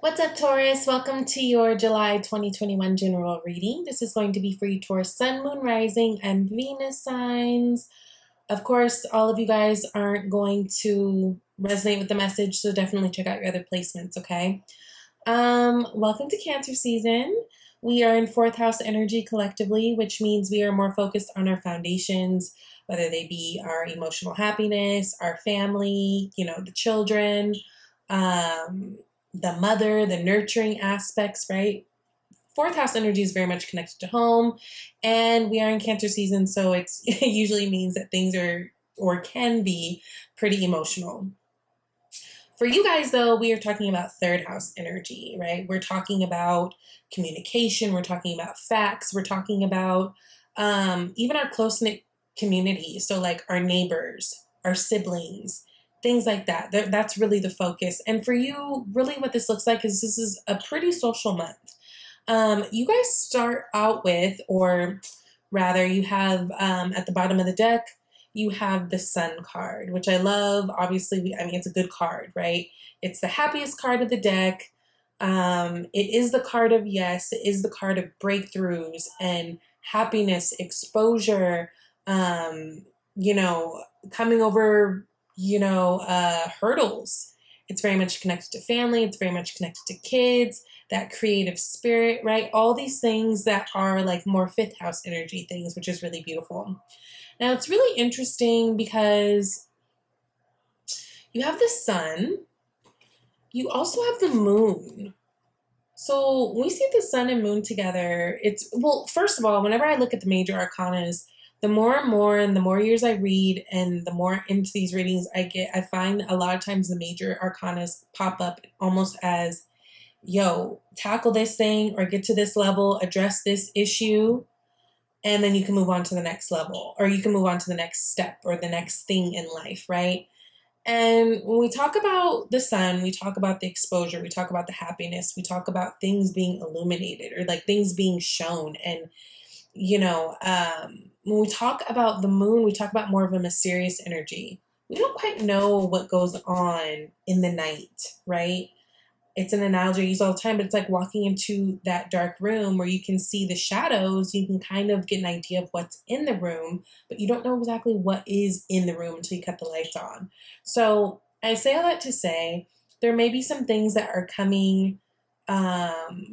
What's up, Taurus? Welcome to your July 2021 general reading. This is going to be for you, Taurus, Sun, Moon, Rising, and Venus signs. Of course, all of you guys aren't going to resonate with the message, so definitely check out your other placements, okay? Welcome to Cancer season. We are in fourth house energy collectively, which means we are more focused on our foundations, whether they be our emotional happiness, our family, the children, um, the mother, the nurturing aspects, right? Fourth house energy is very much connected to home, and we are in Cancer season, so it usually means that things are or can be pretty emotional. For you guys, though, we are talking about third house energy, right? We're talking about communication, we're talking about facts, we're talking about even our close knit community. So, like our neighbors, our siblings, things like that. That's really the focus. And for you, really, what this looks like is this is a pretty social month. You guys start out with, or rather, you have at the bottom of the deck, you have the Sun card, which I love. Obviously, it's a good card, right? It's the happiest card of the deck. It is the card of yes. It is the card of breakthroughs and happiness, exposure, coming over, hurdles. It's very much connected to family. It's very much connected to kids, that creative spirit, right? All these things that are like more fifth house energy things, which is really beautiful. Now, it's really interesting because you have the sun, you also have the moon. So when we see the sun and moon together, well, first of all, whenever I look at the major arcanas, the more and more and the more years I read and the more into these readings I get, I find a lot of times the major arcanas pop up almost as, yo, tackle this thing or get to this level, address this issue, and then you can move on to the next level, or you can move on to the next step or the next thing in life, right? And when we talk about the sun, we talk about the exposure, we talk about the happiness, we talk about things being illuminated or like things being shown. And, when we talk about the moon, we talk about more of a mysterious energy. We don't quite know what goes on in the night, right? It's an analogy I use all the time, but it's like walking into that dark room where you can see the shadows. You can kind of get an idea of what's in the room, but you don't know exactly what is in the room until you cut the lights on. So I say all that to say there may be some things that are coming to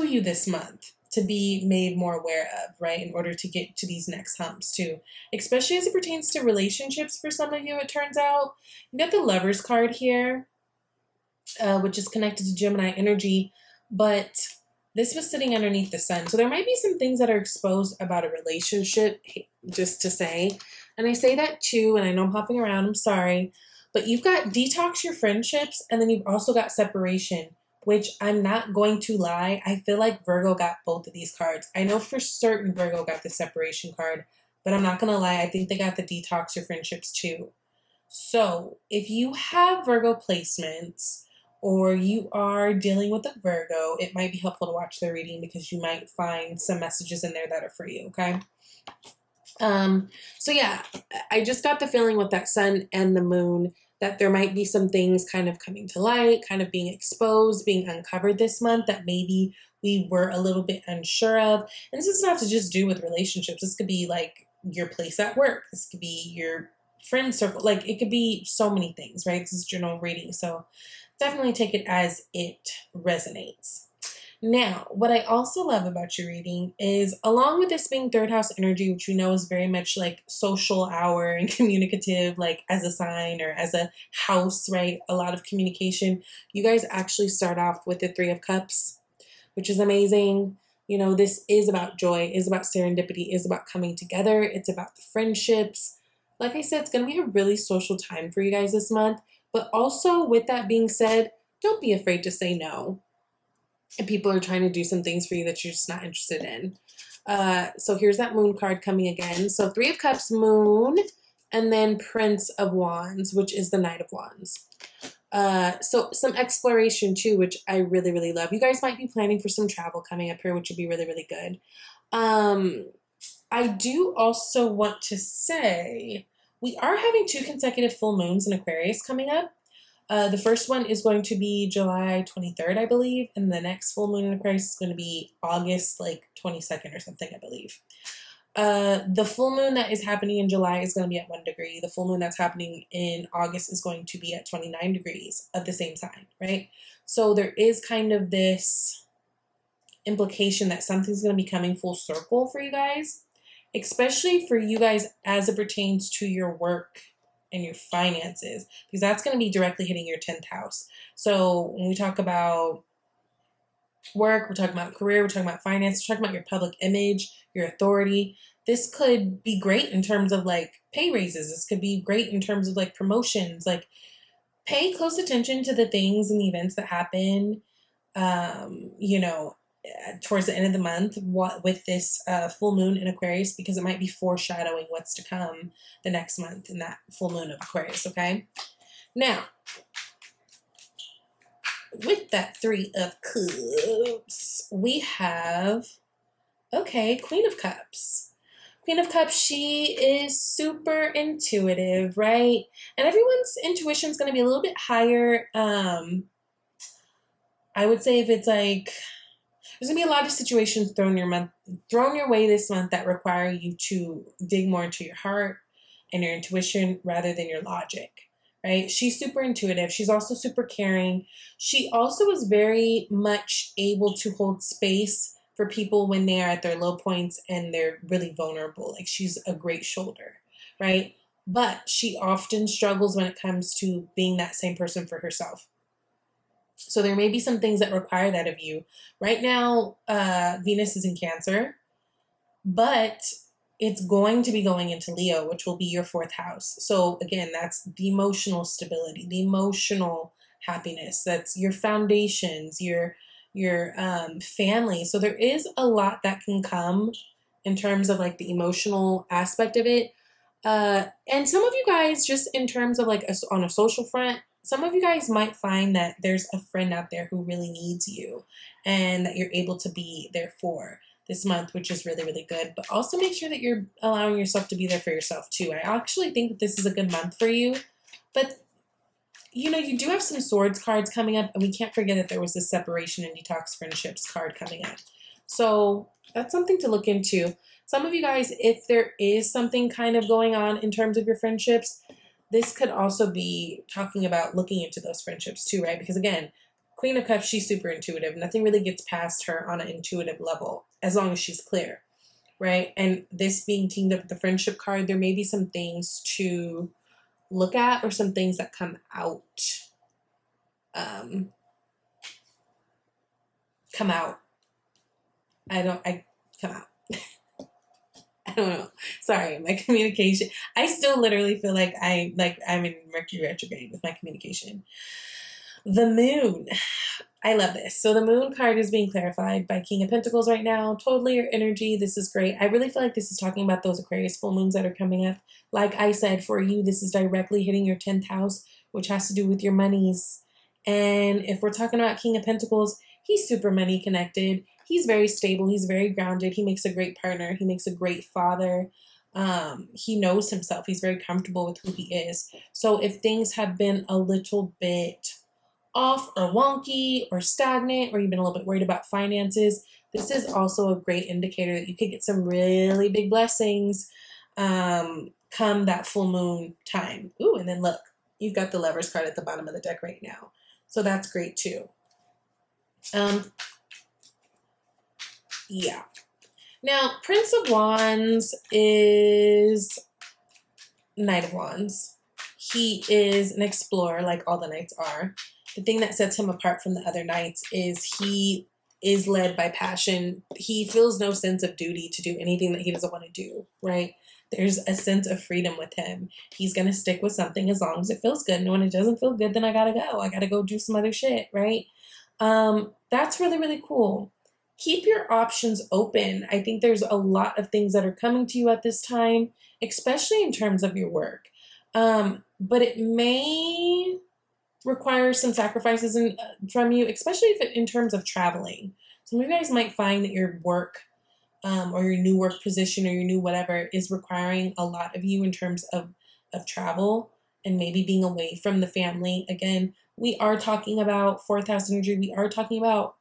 you this month to be made more aware of, right, in order to get to these next humps too, especially as it pertains to relationships. For some of you, it turns out you got the Lovers card here, which is connected to Gemini energy, but this was sitting underneath the sun. So there might be some things that are exposed about a relationship, just to say. And I say that too, and I know I'm hopping around, I'm sorry, but you've got detox your friendships, and then you've also got separation, which I'm not going to lie, I feel like Virgo got both of these cards. I know for certain Virgo got the separation card, but I'm not going to lie, I think they got the detox your friendships too. So if you have Virgo placements, or you are dealing with a Virgo, it might be helpful to watch their reading because you might find some messages in there that are for you, okay? So yeah, I just got the feeling with that sun and the moon that there might be some things kind of coming to light, kind of being exposed, being uncovered this month that maybe we were a little bit unsure of. And this doesn't have to just do with relationships. This could be like your place at work. This could be your friend circle. Like it could be so many things, right? This is general reading. So definitely take it as it resonates. Now, what I also love about your reading is, along with this being third house energy, which we know is very much like social hour and communicative, like as a sign or as a house, right? A lot of communication. You guys actually start off with the Three of Cups, which is amazing. This is about joy, is about serendipity, is about coming together. It's about the friendships. Like I said, it's going to be a really social time for you guys this month. But also, with that being said, don't be afraid to say no if people are trying to do some things for you that you're just not interested in. So here's that moon card coming again. So Three of Cups, moon, and then Prince of Wands, which is the Knight of Wands. So some exploration too, which I really, really love. You guys might be planning for some travel coming up here, which would be really, really good. I do also want to say we are having 2 consecutive full moons in Aquarius coming up. The first one is going to be July 23rd, I believe, and the next full moon in Aquarius is going to be August, like 22nd or something, I believe. The full moon that is happening in July is going to be at 1 degree. The full moon that's happening in August is going to be at 29 degrees of the same sign, right? So there is kind of this implication that something's going to be coming full circle for you guys, especially for you guys as it pertains to your work and your finances, because that's going to be directly hitting your 10th house. So when we talk about work, we're talking about career, we're talking about finance, we're talking about your public image, your authority. This could be great in terms of like pay raises. This could be great in terms of like promotions. Like, pay close attention to the things and the events that happen, you know, towards the end of the month with this full moon in Aquarius, because it might be foreshadowing what's to come the next month in that full moon of Aquarius, okay? Now, with that 3 of Cups, we have, okay, Queen of Cups. Queen of Cups, she is super intuitive, right? And everyone's intuition is going to be a little bit higher. I would say if it's like, there's going to be a lot of situations thrown your way this month that require you to dig more into your heart and your intuition rather than your logic, right? She's super intuitive. She's also super caring. She also is very much able to hold space for people when they are at their low points and they're really vulnerable. Like, she's a great shoulder, right? But she often struggles when it comes to being that same person for herself. So there may be some things that require that of you. Right now, Venus is in Cancer, but it's going to be going into Leo, which will be your 4th house. So again, that's the emotional stability, the emotional happiness. That's your foundations, your family. So there is a lot that can come in terms of like the emotional aspect of it. And some of you guys, just in terms of like on a social front, some of you guys might find that there's a friend out there who really needs you and that you're able to be there for this month, which is really, really good. But also make sure that you're allowing yourself to be there for yourself too. I actually think that this is a good month for you. But, you know, you do have some swords cards coming up, and we can't forget that there was this separation and detox friendships card coming up. So that's something to look into. Some of you guys, if there is something kind of going on in terms of your friendships, this could also be talking about looking into those friendships too, right? Because again, Queen of Cups, she's super intuitive. Nothing really gets past her on an intuitive level as long as she's clear, right? And this being teamed up with the friendship card, there may be some things to look at or some things that come out. Come out. Come out. I don't know. Sorry, my communication. I still literally feel like I'm in Mercury retrograde with my communication. The moon. I love this. So the moon card is being clarified by King of Pentacles right now. Totally your energy. This is great. I really feel like this is talking about those Aquarius full moons that are coming up. Like I said, for you, this is directly hitting your 10th house, which has to do with your monies. And if we're talking about King of Pentacles, he's super money connected. He's very stable. He's very grounded. He makes a great partner. He makes a great father. He knows himself. He's very comfortable with who he is. So if things have been a little bit off or wonky or stagnant, or you've been a little bit worried about finances, this is also a great indicator that you could get some really big blessings come that full moon time. Ooh, and then look, you've got the Lovers card at the bottom of the deck right now. So that's great too. Yeah. Now, Prince of Wands is Knight of Wands. He is an explorer like all the knights are. The thing that sets him apart from the other knights is he is led by passion. He feels no sense of duty to do anything that he doesn't want to do, right? There's a sense of freedom with him. He's going to stick with something as long as it feels good. And when it doesn't feel good, then I got to go. I got to go do some other shit, right? That's really, really cool. Keep your options open. I think there's a lot of things that are coming to you at this time, especially in terms of your work. But it may require some sacrifices from you, especially if in terms of traveling. Some of you guys might find that your work or your new work position or your new whatever is requiring a lot of you in terms of travel and maybe being away from the family. Again, we are talking about fourth house energy. We are talking about,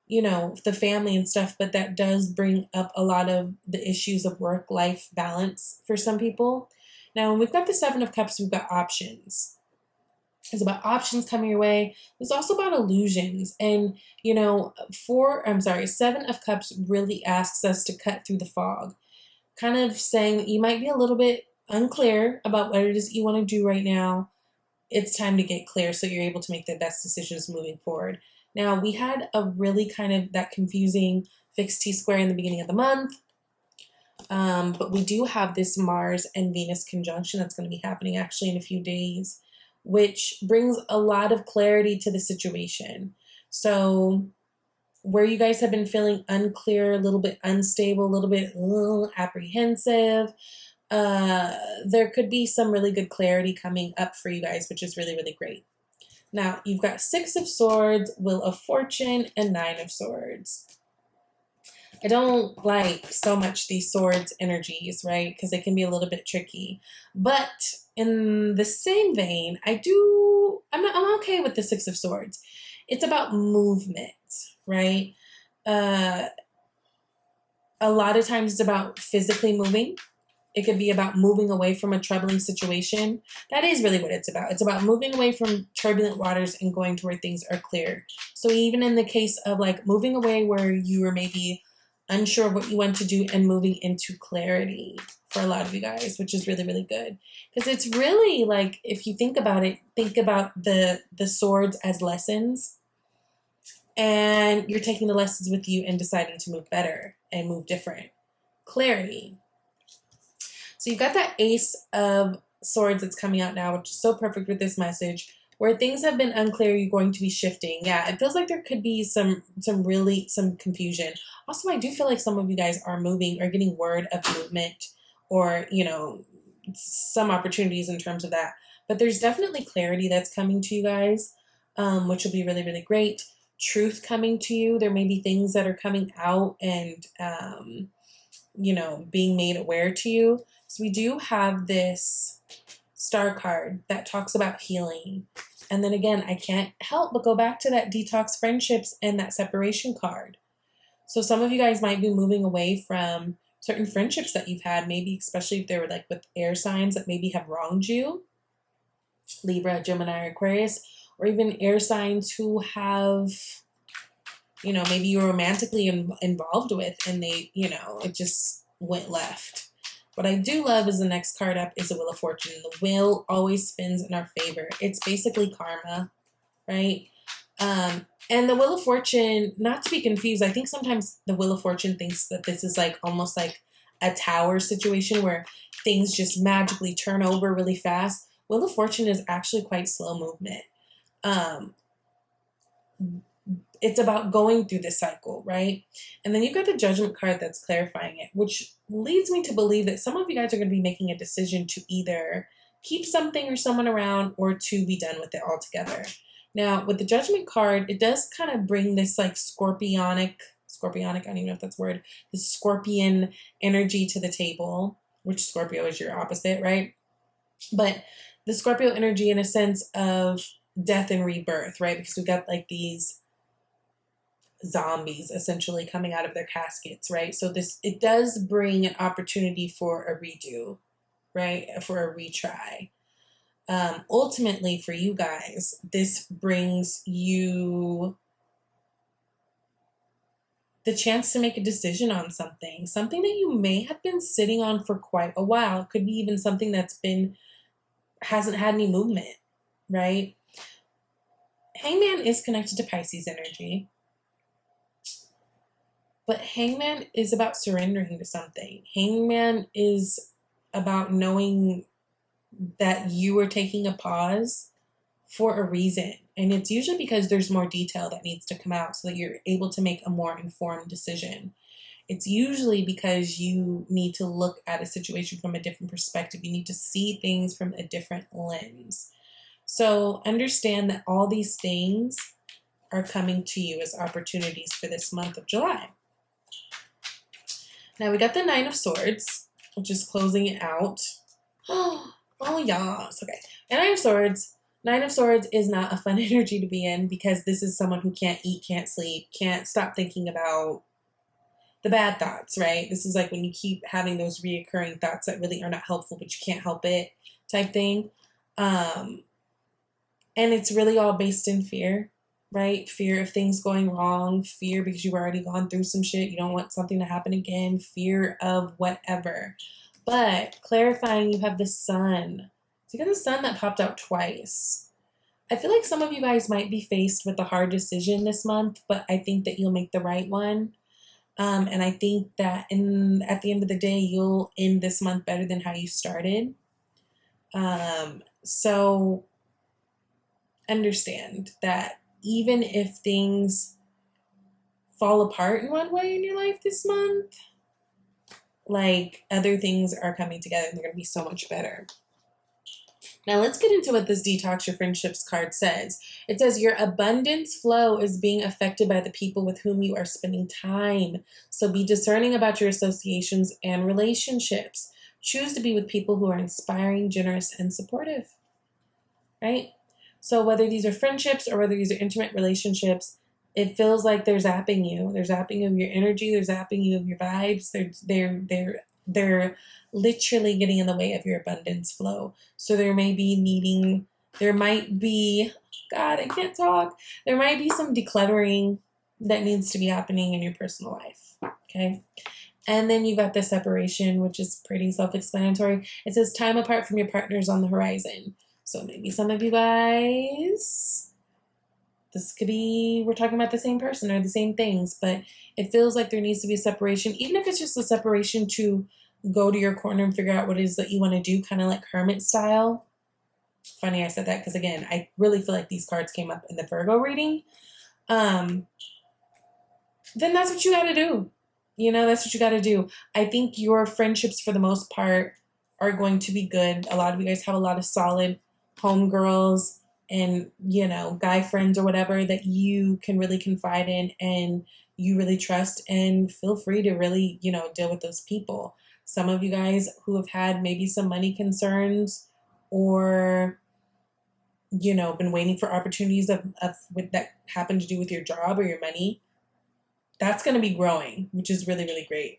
you know, the family and stuff, but that does bring up a lot of the issues of work-life balance for some people. Now, when we've got the Seven of Cups, we've got options. It's about options coming your way. It's also about illusions. And, you know, Seven of Cups really asks us to cut through the fog. Kind of saying that you might be a little bit unclear about what it is that you want to do right now. It's time to get clear so you're able to make the best decisions moving forward. Now, we had a really kind of that confusing fixed T-square in the beginning of the month. But we do have this Mars and Venus conjunction that's going to be happening actually in a few days, which brings a lot of clarity to the situation. So where you guys have been feeling unclear, a little bit unstable, a little bit apprehensive, there could be some really good clarity coming up for you guys, which is really, really great. Now, you've got Six of Swords, Wheel of Fortune, and Nine of Swords. I don't like so much these swords energies, right? Because they can be a little bit tricky. But in the same vein, I'm okay with the Six of Swords. It's about movement, right? A lot of times it's about physically moving. It could be about moving away from a troubling situation. That is really what it's about. It's about moving away from turbulent waters and going to where things are clear. So even in the case of like moving away where you were maybe unsure of what you want to do and moving into clarity for a lot of you guys, which is really, really good. Because it's really like, if you think about it, think about the swords as lessons. And you're taking the lessons with you and deciding to move better and move different. Clarity. So you've got that Ace of Swords that's coming out now, which is so perfect with this message. Where things have been unclear, you're going to be shifting. Yeah, it feels like there could be some confusion. Also, I do feel like some of you guys are moving or getting word of movement or, you know, some opportunities in terms of that. But there's definitely clarity that's coming to you guys, which will be really, really great. Truth coming to you. There may be things that are coming out and, you know, being made aware to you. So we do have this Star card that talks about healing. And then again, I can't help but go back to that detox friendships and that separation card. So some of you guys might be moving away from certain friendships that you've had, maybe especially if they were like with air signs that maybe have wronged you, Libra, Gemini, Aquarius, or even air signs who have, you know, maybe you were romantically involved with and they, you know, it just went left. What I do love is the next card up is the Wheel of Fortune. The wheel always spins in our favor. It's basically karma, right? And the Wheel of Fortune, not to be confused, I think sometimes the Wheel of Fortune thinks that this is like almost like a tower situation where things just magically turn over really fast. Wheel of Fortune is actually quite slow movement. It's about going through this cycle, right? And then you've got the Judgment card that's clarifying it, which leads me to believe that some of you guys are going to be making a decision to either keep something or someone around or to be done with it altogether. Now, with the Judgment card, it does kind of bring this like scorpionic, I don't even know if that's a word, this scorpion energy to the table, which Scorpio is your opposite, right? But the Scorpio energy in a sense of death and rebirth, right? Because we've got like these zombies essentially coming out of their caskets, right? So it does bring an opportunity for a redo, right? For a retry. Ultimately for you guys, this brings you the chance to make a decision on something that you may have been sitting on for quite a while. It could be even something that's hasn't had any movement, right? Hangman is connected to Pisces energy. But Hangman is about surrendering to something. Hangman is about knowing that you are taking a pause for a reason. And it's usually because there's more detail that needs to come out so that you're able to make a more informed decision. It's usually because you need to look at a situation from a different perspective. You need to see things from a different lens. So understand that all these things are coming to you as opportunities for this month of July. Now we got the Nine of Swords, which is closing it out. Oh, yeah. It's okay. And Nine of Swords. Nine of Swords is not a fun energy to be in because this is someone who can't eat, can't sleep, can't stop thinking about the bad thoughts, right? This is like when you keep having those reoccurring thoughts that really are not helpful, but you can't help it type thing. And it's really all based in fear, right? Fear of things going wrong, fear because you've already gone through some shit. You don't want something to happen again, fear of whatever. But clarifying, you have the sun. So you got the sun that popped out twice. I feel like some of you guys might be faced with a hard decision this month, but I think that you'll make the right one. And I think that at the end of the day, you'll end this month better than how you started. So understand that even if things fall apart in one way in your life this month, like other things are coming together and they're going to be so much better. Now let's get into what this Detox Your Friendships card says. It says your abundance flow is being affected by the people with whom you are spending time. So be discerning about your associations and relationships. Choose to be with people who are inspiring, generous, and supportive, right? So whether these are friendships or whether these are intimate relationships, it feels like they're zapping you. They're zapping you of your energy. They're zapping you of your vibes. They're literally getting in the way of your abundance flow. So there might be, God, I can't talk. There might be some decluttering that needs to be happening in your personal life. Okay. And then you got the separation, which is pretty self-explanatory. It says time apart from your partners on the horizon. So maybe some of you guys, this could be, we're talking about the same person or the same things, but it feels like there needs to be a separation, even if it's just a separation to go to your corner and figure out what it is that you want to do, kind of like hermit style. Funny I said that because, again, I really feel like these cards came up in the Virgo reading. Then that's what you got to do. That's what you got to do. I think your friendships, for the most part, are going to be good. A lot of you guys have a lot of solid homegirls and, guy friends or whatever that you can really confide in and you really trust, and feel free to really, deal with those people. Some of you guys who have had maybe some money concerns or, been waiting for opportunities with that happen to do with your job or your money, that's going to be growing, which is really, really great.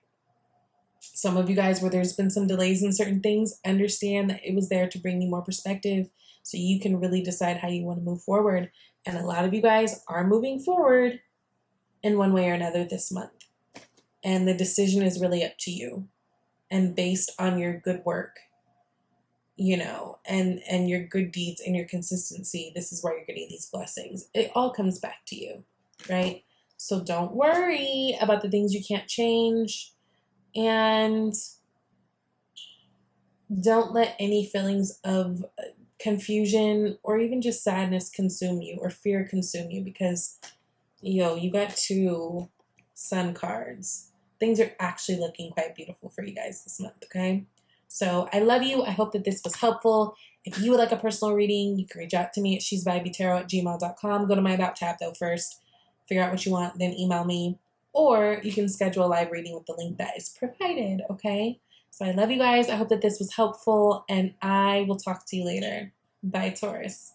Some of you guys where there's been some delays in certain things, understand that it was there to bring you more perspective so you can really decide how you want to move forward. And a lot of you guys are moving forward in one way or another this month. And the decision is really up to you and based on your good work, and your good deeds and your consistency. This is where you're getting these blessings. It all comes back to you, right? So don't worry about the things you can't change. And don't let any feelings of confusion or even just sadness consume you or fear consume you, because, you got 2 sun cards. Things are actually looking quite beautiful for you guys this month, okay? So I love you. I hope that this was helpful. If you would like a personal reading, you can reach out to me at shesvibeytarot@gmail.com. Go to my About tab, though, first. Figure out what you want, then email me. Or you can schedule a live reading with the link that is provided, okay? So I love you guys. I hope that this was helpful, and I will talk to you later. Bye, Taurus.